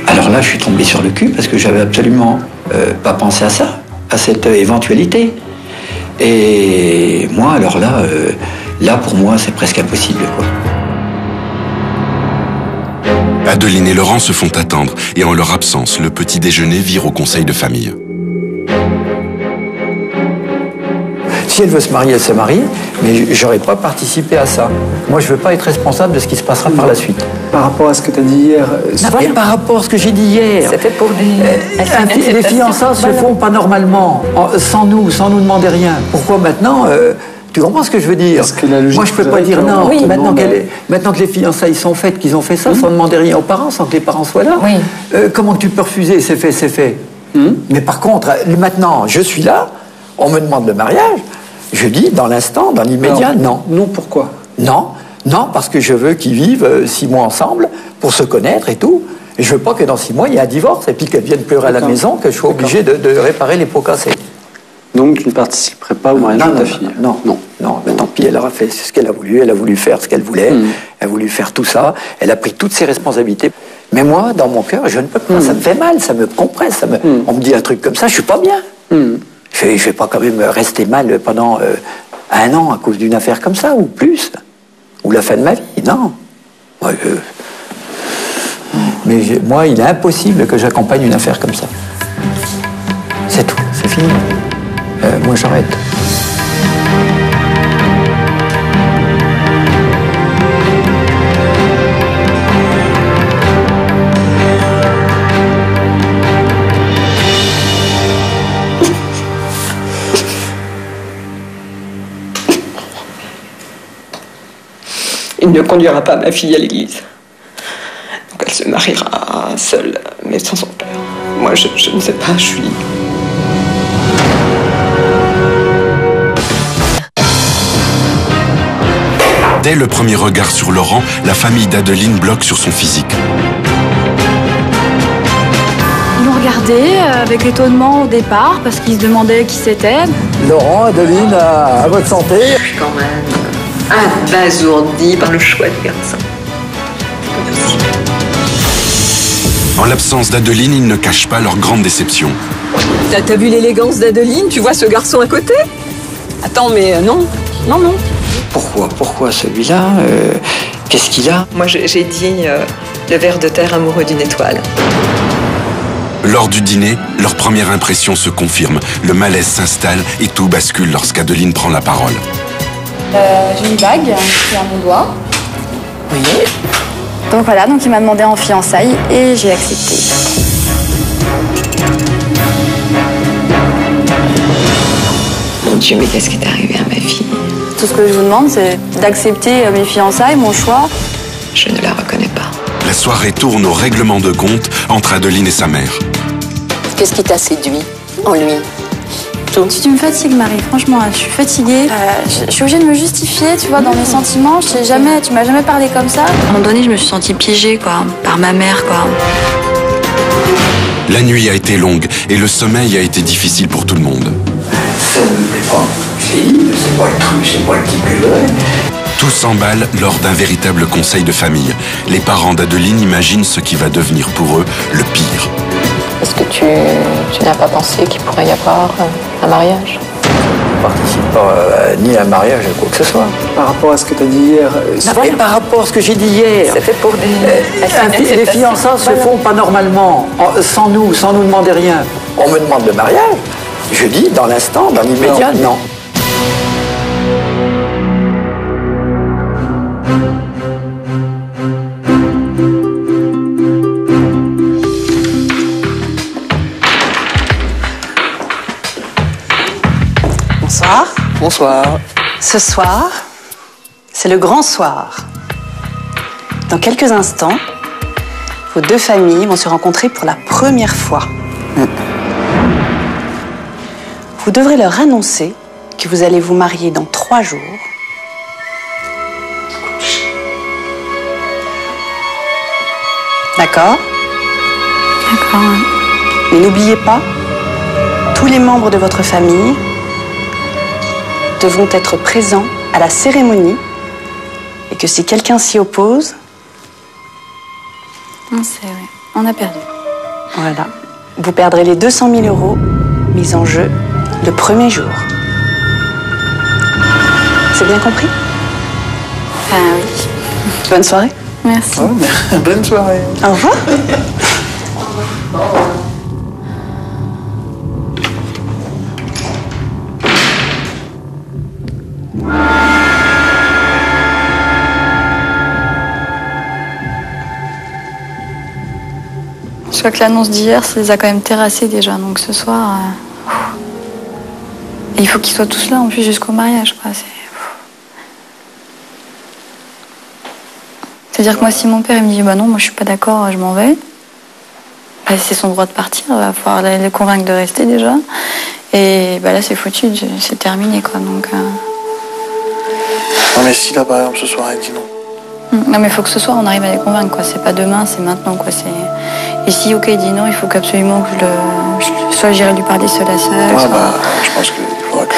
Alors là, je suis tombé sur le cul parce que j'avais absolument pas pensé à ça, à cette éventualité. Et moi, alors là, pour moi, c'est presque impossible, quoi. Adeline et Laurent se font attendre et en leur absence, le petit déjeuner vire au conseil de famille. Si elle veut se marier, elle se marie, mais j'aurais pas participé à ça. Moi, je veux pas être responsable de ce qui se passera par la suite. Par rapport à ce que tu as dit hier... Par rapport à ce que j'ai dit hier... C'était pour des... les fiançailles se font pas normalement, sans nous demander rien. Pourquoi maintenant tu comprends ce que je veux dire? Moi, je peux pas dire non. Oui, maintenant que les fiançailles sont faites, qu'ils ont fait ça, sans demander rien aux parents, sans que les parents soient là, comment tu peux refuser? C'est fait. Mais par contre, maintenant, je suis là, on me demande le mariage, je dis dans l'instant, dans l'immédiat, non. Non, pourquoi? Non, parce que je veux qu'ils vivent 6 mois ensemble pour se connaître et tout. Et je veux pas que dans 6 mois, il y ait un divorce et puis qu'elles viennent pleurer à la maison, que je sois obligé de réparer les pots cassés. Donc tu ne participerais pas au mariage de ta fille? Non, mais tant pis, elle aura fait ce qu'elle a voulu faire ce qu'elle voulait, elle a voulu faire tout ça, elle a pris toutes ses responsabilités. Mais moi, dans mon cœur, je ne peux pas, ça me fait mal, ça me compresse, on me dit un truc comme ça, je suis pas bien. Je vais pas quand même rester mal pendant 1 an à cause d'une affaire comme ça, ou plus, ou la fin de ma vie, non. Mais moi, il est impossible que j'accompagne une affaire comme ça. C'est tout, c'est fini. Moi, j'arrête. Il ne conduira pas ma fille à l'église. Donc elle se mariera seule, mais sans son père. Moi, je ne sais pas, je suis... Dès le premier regard sur Laurent, la famille d'Adeline bloque sur son physique. Ils l'ont regardé avec étonnement au départ parce qu'ils se demandaient qui c'était. Laurent, Adeline, à votre santé. Je suis quand même abasourdie par le choix du garçon. En l'absence d'Adeline, ils ne cachent pas leur grande déception. T'as vu l'élégance d'Adeline? Tu vois ce garçon à côté? Attends, mais non. Pourquoi celui-là Qu'est-ce qu'il a? Moi, j'ai dit le ver de terre amoureux d'une étoile. Lors du dîner, leur première impression se confirme. Le malaise s'installe et tout bascule lorsqu'Adeline prend la parole. J'ai une bague qui est à mon doigt. Oui. Donc voilà, donc il m'a demandé en fiançailles et j'ai accepté. Mon Dieu, mais qu'est-ce qui est arrivé à ma fille? Tout ce que je vous demande, c'est d'accepter mes fiançailles, mon choix. Je ne la reconnais pas. La soirée tourne au règlement de compte entre Adeline et sa mère. Qu'est-ce qui t'a séduit en lui? Tu me fatigues, Marie, franchement, je suis fatiguée. Je suis obligée de me justifier, tu vois, dans mes sentiments. Tu m'as jamais parlé comme ça. À un moment donné, je me suis sentie piégée, quoi, par ma mère, quoi. La nuit a été longue et le sommeil a été difficile pour tout le monde. Ça ne me plaît pas. C'est pas le truc, c'est pas le type que je voudrais. Tout s'emballe lors d'un véritable conseil de famille. Les parents d'Adeline imaginent ce qui va devenir pour eux le pire. Est-ce que tu n'as pas pensé qu'il pourrait y avoir un mariage? Je ne participe pas ni à un mariage, ni quoi que ce soit. Par rapport à ce que tu as dit hier... Mais par rapport à ce que j'ai dit hier... C'était pour des... les fiançailles se font pas normalement, sans nous demander rien. On me demande le mariage. Je dis dans l'instant, dans l'immédiat, non. Bonsoir. Bonsoir. Ce soir, c'est le grand soir. Dans quelques instants, vos deux familles vont se rencontrer pour la première fois. Vous devrez leur annoncer que vous allez vous marier dans 3 jours. D'accord? D'accord. Mais n'oubliez pas, tous les membres de votre famille devront être présents à la cérémonie et que si quelqu'un s'y oppose... On a perdu. Voilà. Vous perdrez les 200 000 € mis en jeu le premier jour. C'est bien compris? Ah oui. Bonne soirée. Merci. Oh, bonne soirée. Au revoir. Je crois que l'annonce d'hier, ça les a quand même terrassés déjà. Donc ce soir, et il faut qu'ils soient tous là en plus jusqu'au mariage, quoi. C'est-à-dire que moi, si mon père il me dit bah non, moi je suis pas d'accord, je m'en vais, bah, c'est son droit de partir. Il va falloir les convaincre de rester déjà. Et bah là, c'est foutu, c'est terminé, quoi. Donc. Non mais si là par exemple ce soir elle dit non. Non, mais il faut que ce soir, on arrive à les convaincre, quoi. C'est pas demain, c'est maintenant, quoi. Et si Yoka dit non, il faut qu'absolument que soit j'irai lui parler seul à seul. Je pense qu'il faudra que...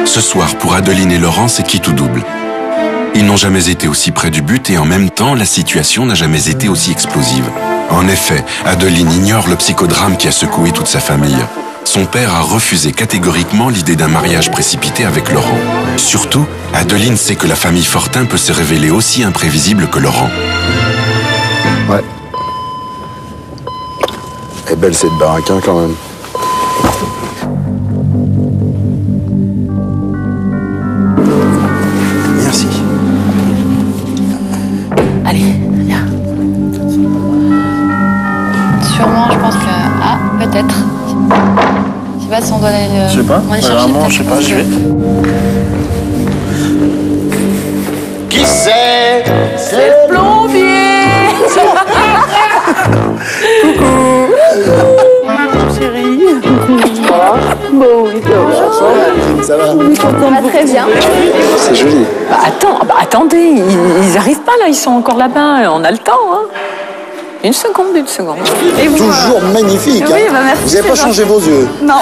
Ce soir, pour Adeline et Laurent, c'est qui tout double. Ils n'ont jamais été aussi près du but et en même temps, la situation n'a jamais été aussi explosive. En effet, Adeline ignore le psychodrame qui a secoué toute sa famille. Son père a refusé catégoriquement l'idée d'un mariage précipité avec Laurent. Surtout, Adeline sait que la famille Fortin peut se révéler aussi imprévisible que Laurent. Ouais. Et belle cette baraque, hein, quand même. Merci. Allez, viens. Sûrement, je pense que... Ah, peut-être. Je sais pas si on doit aller... Je sais pas, on va aller chercher vraiment, je sais pas, j'y vais. Qui c'est? C'est le plombier. Coucou. Chérie. Ça va? Bon, oui, Ça va? Ça va très bien. C'est joli. Attendez, ils arrivent pas là, ils sont encore là-bas, on a le temps, hein. Une seconde. Et vous, toujours magnifique. Oui, hein. bah merci, Vous n'avez pas c'est changé gentil. vos yeux. Non.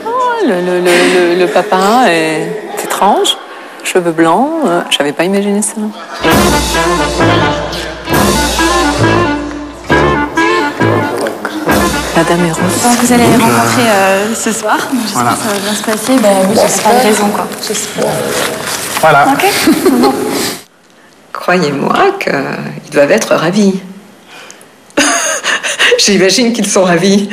Oh, le papa est étrange, cheveux blancs, j'avais pas imaginé ça. La dame est rose. Donc vous allez les rencontrer ce soir. J'espère que ça va bien se passer. Oui, c'est pas de raison, quoi. Voilà. Ok. Croyez-moi qu'ils doivent être ravis. J'imagine qu'ils sont ravis.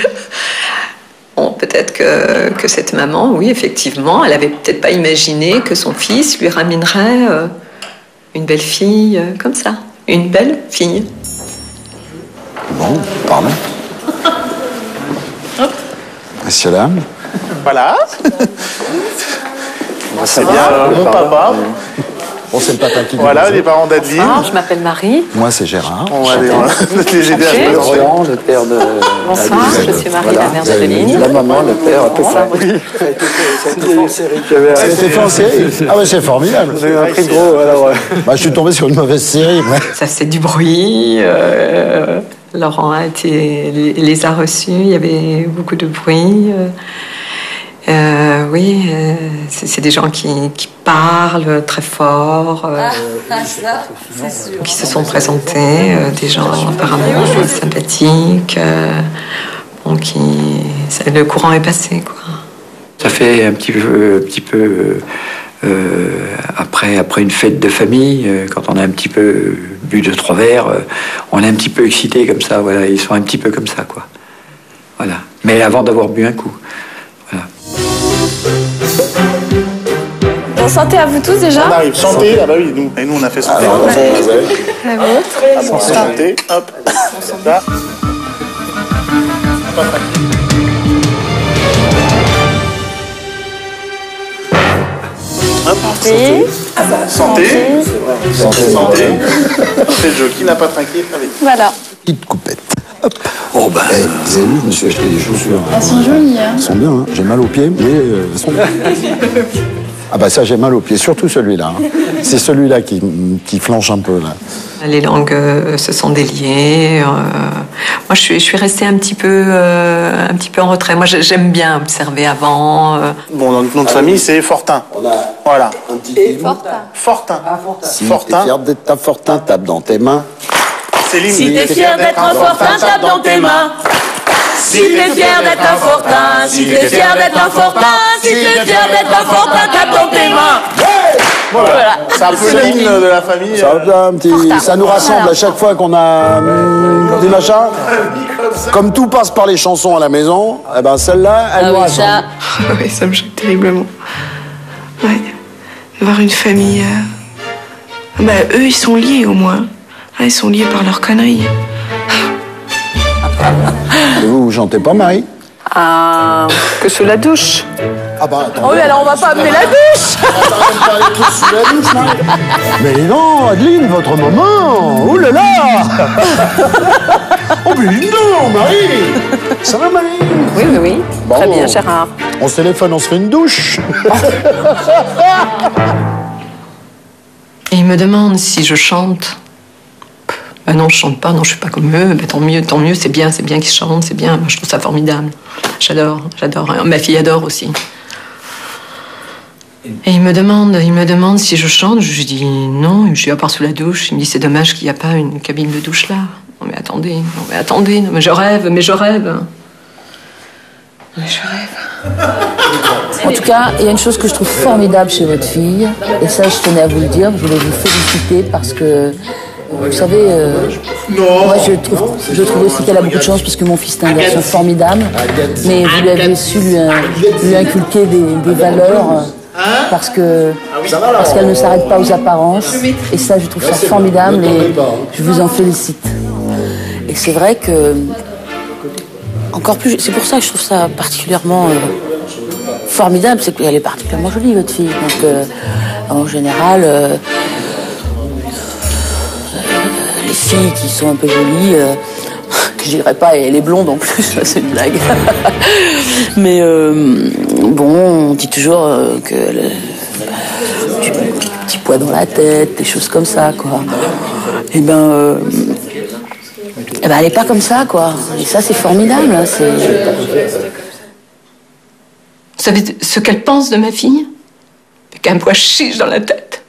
Bon, peut-être que cette maman, oui, effectivement, elle avait peut-être pas imaginé que son fils lui ramènerait une belle fille comme ça. Une belle fille. Bon, pardon. Messieurs, dames. Voilà. C'est bien mon papa. Bon, c'est le papa qui Voilà, les parents d'Adeline. Je m'appelle Marie. Moi, c'est Gérard. On va les aider à se présenter. Le père de... Bonsoir, je suis Marie, la mère d'Adeline. La maman, le père, tout ça. C'était fait en série. Ah ouais, c'est formidable. J'ai eu un prix gros, alors... Bah, je suis tombé sur une mauvaise série. Mais... Ça faisait du bruit. Laurent les a reçus. Il y avait beaucoup de bruit. Oui, c'est des gens qui parlent très fort, qui se sont présentés, des gens apparemment sympathiques, le courant est passé, quoi. Ça fait un petit peu après une fête de famille, quand on a un petit peu bu 2-3 verres, on est un petit peu excité comme ça, voilà, ils sont un petit peu comme ça, quoi. Voilà. Mais avant d'avoir bu un coup. Voilà. Bon, santé à vous tous déjà. On arrive, santé. Ah bah oui, nous on a fait santé. La vôtre. Santé, hop. Là. Hop, santé. Santé. C'est le jeu qui n'a pas trinqué. Allez. Voilà. Petite coupette. Oh ben, vous avez vu, je me suis acheté des chaussures. Elles sont jolies, hein. Elles sont bien, hein. J'ai mal aux pieds, mais elles sont bien. Ah bah ça, j'ai mal aux pieds, surtout celui-là. Hein. C'est celui-là qui flanche un peu, là. Les langues se sont déliées. Moi, je suis restée un petit peu en retrait. Moi, j'aime bien observer avant. Bon, notre nom de famille, c'est Fortin. Voilà. Un petit Fortin. Si t'es fier d'être ta Fortin, tape dans tes mains. Céline. Si t'es fier d'être un Fortin, tape dans tes mains. Si t'es fier d'être un Fortin, si t'es fier d'être un Fortin, si t'es fier d'être un Fortin, tape dans tes mains. Voilà. C'est un peu l'hymne de la famille. Ça nous rassemble à chaque fois qu'on a des machins. Comme tout passe par les chansons à la maison, eh ben celle-là, elle nous rassemble. Oui, ça me choque terriblement. Ouais. Voir une famille... Bah, eux, ils sont liés au moins. Ah, ils sont liés par leurs conneries. Et vous chantez pas, Marie? Ah, que sous la douche. Ah bah attends. Oui, alors on va pas amener la douche. Mais non, Adeline, votre maman. Ouh là là. Oh mais non, Marie. Ça va, Marie? Oui. Bon, très bien, Gérard. On se téléphone, on se fait une douche. Et ils me demandent si je chante. Ben non, je chante pas, non, je suis pas comme eux. Ben tant mieux, c'est bien qu'ils chantent, c'est bien. Moi, je trouve ça formidable. J'adore. Ma fille adore aussi. Et il me demande si je chante. Je lui dis non, je suis à part sous la douche. Il me dit c'est dommage qu'il n'y a pas une cabine de douche là. Non mais attendez, non mais je rêve. En tout cas, il y a une chose que je trouve formidable chez votre fille, et ça je tenais à vous le dire, je voulais vous féliciter parce que, vous savez, moi je trouve aussi qu'elle a beaucoup de chance parce que mon fils est un garçon formidable, mais vous lui avez su lui inculquer des valeurs parce qu'elle ne s'arrête pas aux apparences, et ça je trouve ça formidable et je vous en félicite. Et c'est vrai que, encore plus, c'est pour ça que je trouve ça particulièrement formidable, c'est qu'elle est particulièrement jolie, votre fille. Donc, en général, les filles qui sont un peu jolies, je dirais pas, elle est blonde en plus, c'est une blague. Mais bon, on dit toujours que du petit poids dans la tête, des choses comme ça, quoi. Et ben, elle est pas comme ça, quoi. Et ça, c'est formidable. Hein, Vous savez ce qu'elle pense de ma fille? Avec un poids chiche dans la tête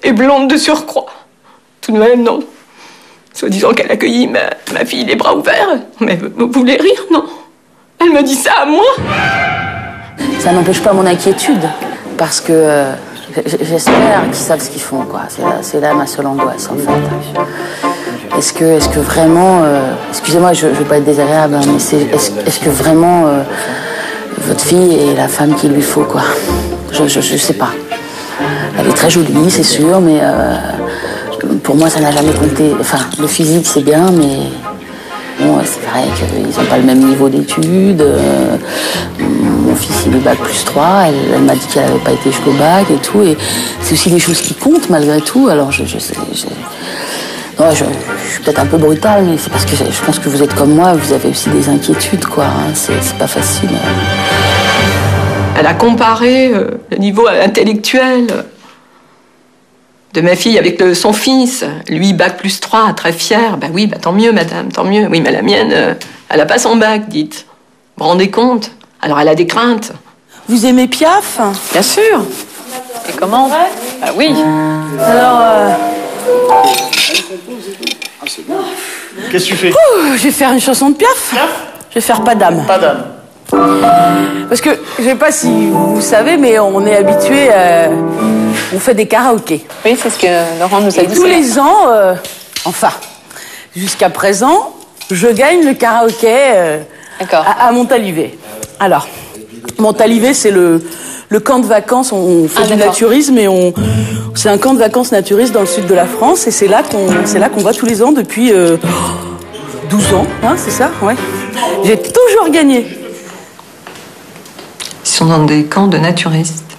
et blonde de surcroît. Tout de même, non. Soi-disant qu'elle accueillit ma fille les bras ouverts. Mais vous voulez rire, non? Elle me dit ça à moi? Ça n'empêche pas mon inquiétude, parce que j'espère qu'ils savent ce qu'ils font, quoi. C'est là ma seule angoisse, en fait. Est-ce que vraiment... excusez-moi, je ne veux pas être désagréable, hein, mais est-ce que vraiment votre fille est la femme qu'il lui faut, quoi? Je sais pas. Elle est très jolie, c'est sûr, mais pour moi, ça n'a jamais compté. Enfin, le physique, c'est bien, mais... Bon, c'est vrai qu'ils n'ont pas le même niveau d'études. Mon fils, il est bac +3. Elle m'a dit qu'elle n'avait pas été jusqu'au bac et tout. Et c'est aussi des choses qui comptent, malgré tout. Alors, je suis peut-être un peu brutale, mais c'est parce que je pense que vous êtes comme moi, vous avez aussi des inquiétudes, quoi. Hein. C'est pas facile. Elle a comparé le niveau intellectuel de ma fille avec son fils. Lui, bac +3, très fier. Ben oui, tant mieux, madame, tant mieux. Oui, mais la mienne, elle n'a pas son bac, dites. Vous vous rendez compte? Alors, elle a des craintes. Vous aimez Piaf? Bien sûr. Et comment? Ah oui. Alors, Qu'est-ce que tu fais? Je vais faire une chanson de Piaf. Je vais faire Pas d'âme. Pas d'âme. Parce que, je sais pas si vous savez, mais on est habitué, on fait des karaokés. Oui, c'est ce que Laurent nous a dit. Tous les ans, enfin, jusqu'à présent, je gagne le karaoké à Montalivet. Alors, Montalivet, c'est le camp de vacances, on fait du naturisme et c'est un camp de vacances naturiste dans le sud de la France et c'est là qu'on va tous les ans depuis 12 ans, hein, c'est ça? Ouais. J'ai toujours gagné. Ils sont dans des camps de naturistes.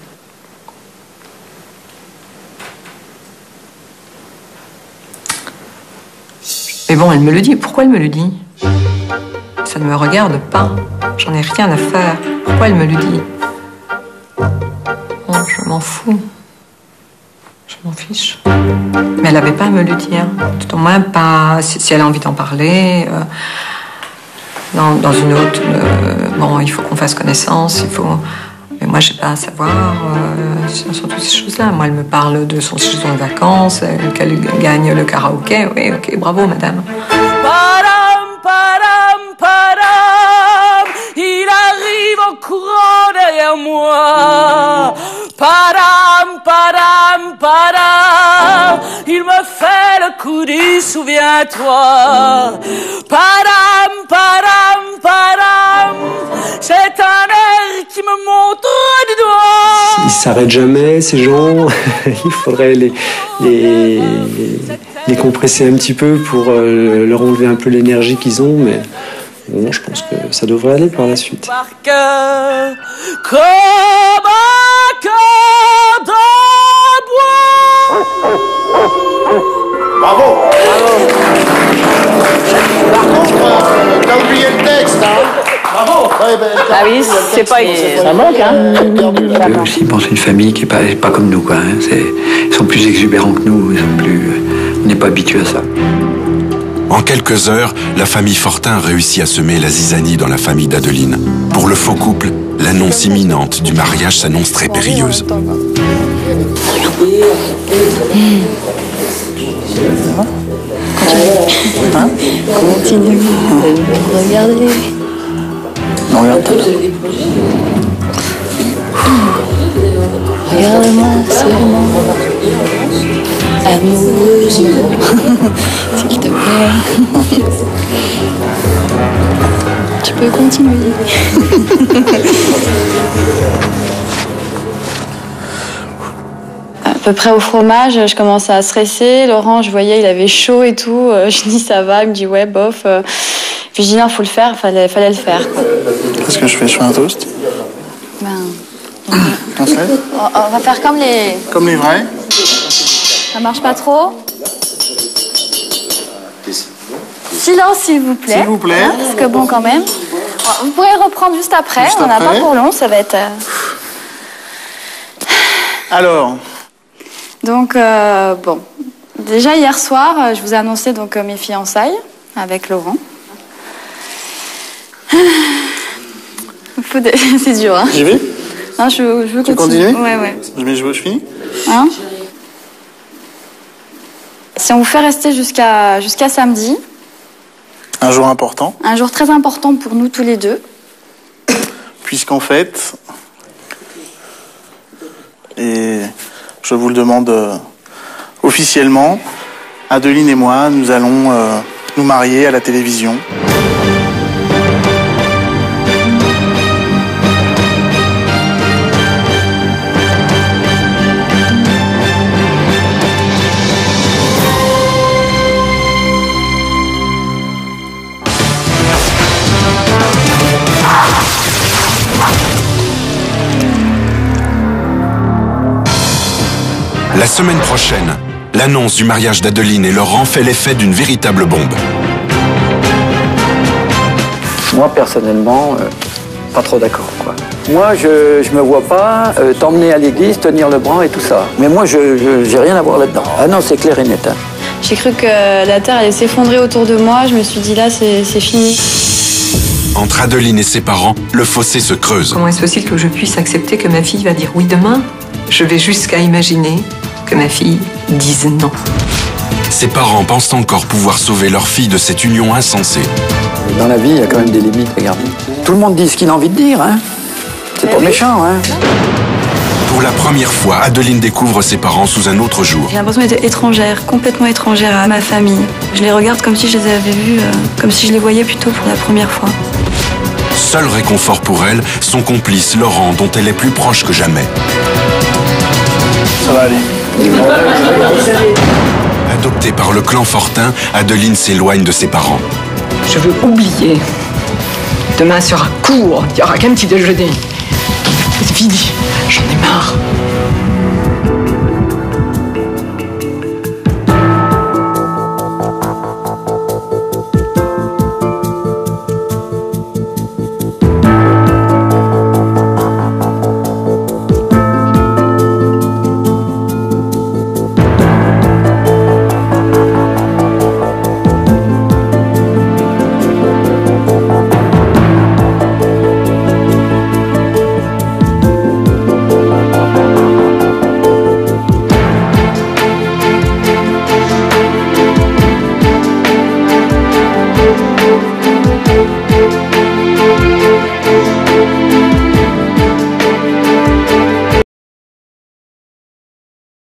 Mais bon, elle me le dit. Pourquoi elle me le dit? Ça ne me regarde pas. J'en ai rien à faire. Pourquoi elle me le dit? Bon, je m'en fous. Je m'en fiche. Mais elle n'avait pas à me le dire. Tout au moins, pas si elle a envie d'en parler. Dans une autre... bon, il faut qu'on fasse connaissance, il faut... Mais moi, je n'ai pas à savoir sur toutes ces choses-là. Moi, elle me parle de son séjour de vacances, qu'elle gagne le karaoké. Oui, ok, bravo, madame. Param, param, param, il arrive en courant derrière moi. Param, param, param, il me fait le coup du souviens-toi. Param, param, param, c'est un air qui me montre du doigt. Ils s'arrêtent jamais, ces gens. Il faudrait les compresser un petit peu pour leur enlever un peu l'énergie qu'ils ont, mais bon, je pense que ça devrait aller par la suite. Par cœur, comme un cœur de bois. Bravo! Par contre, t'as oublié le texte, hein? Bravo! Ah oui, c'est pas... Ça manque, hein? Bon, c'est une famille qui n'est pas comme nous, quoi. Hein. Ils sont plus exubérants que nous, on n'est pas habitué à ça. En quelques heures, la famille Fortin réussit à semer la zizanie dans la famille d'Adeline. Pour le faux couple, l'annonce imminente du mariage s'annonce très périlleuse. Continue. Regardez. Non, regarde pas. Regarde-moi seulement. Amoureusement. S'il te plaît. Tu peux continuer. À peu près au fromage, je commençais à stresser. Laurent, je voyais, il avait chaud et tout. Je dis ça va, il me dit ouais, bof. Puis je dis non, faut le faire, fallait le faire. Qu'est-ce que je fais? Je fais un toast? On va faire comme les... Comme les vrais? Ça marche pas trop. Silence, s'il vous plaît. S'il vous plaît. Hein, parce que bon, quand même. Vous pourrez reprendre juste après. On n'a pas pour long, ça va être... Alors. Donc, bon. Déjà, hier soir, je vous ai annoncé donc, mes fiançailles avec Laurent. C'est dur, hein. J'y vais? Non, je veux continuer. Continuer. Ouais. Je finis? Hein? Si on vous fait rester jusqu'à samedi. Un jour important. Un jour très important pour nous tous les deux. Puisqu'en fait, et je vous le demande officiellement, Adeline et moi, nous allons nous marier à la télévision. La semaine prochaine, l'annonce du mariage d'Adeline et Laurent fait l'effet d'une véritable bombe. Moi, personnellement, pas trop d'accord, quoi. Moi, je me vois pas t'emmener à l'église, tenir le bras et tout ça. Mais moi, j'ai rien à voir là-dedans. Ah non, c'est clair et net. Hein. J'ai cru que la terre allait s'effondrer autour de moi. Je me suis dit là, c'est fini. Entre Adeline et ses parents, le fossé se creuse. Comment est-ce possible que je puisse accepter que ma fille va dire oui demain? Je vais jusqu'à imaginer que ma fille dise non. Ses parents pensent encore pouvoir sauver leur fille de cette union insensée. Dans la vie, il y a quand même des limites, regardez. Tout le monde dit ce qu'il a envie de dire, hein. C'est pas méchant, hein. Pour la première fois, Adeline découvre ses parents sous un autre jour. J'ai l'impression d'être étrangère, complètement étrangère à ma famille. Je les regarde comme si je les avais vus, comme si je les voyais plutôt pour la première fois. Seul réconfort pour elle, son complice Laurent, dont elle est plus proche que jamais. Ça va aller. Adoptée par le clan Fortin, Adeline s'éloigne de ses parents. Je veux oublier. Demain sera court, il n'y aura qu'un petit déjeuner. C'est fini, j'en ai marre.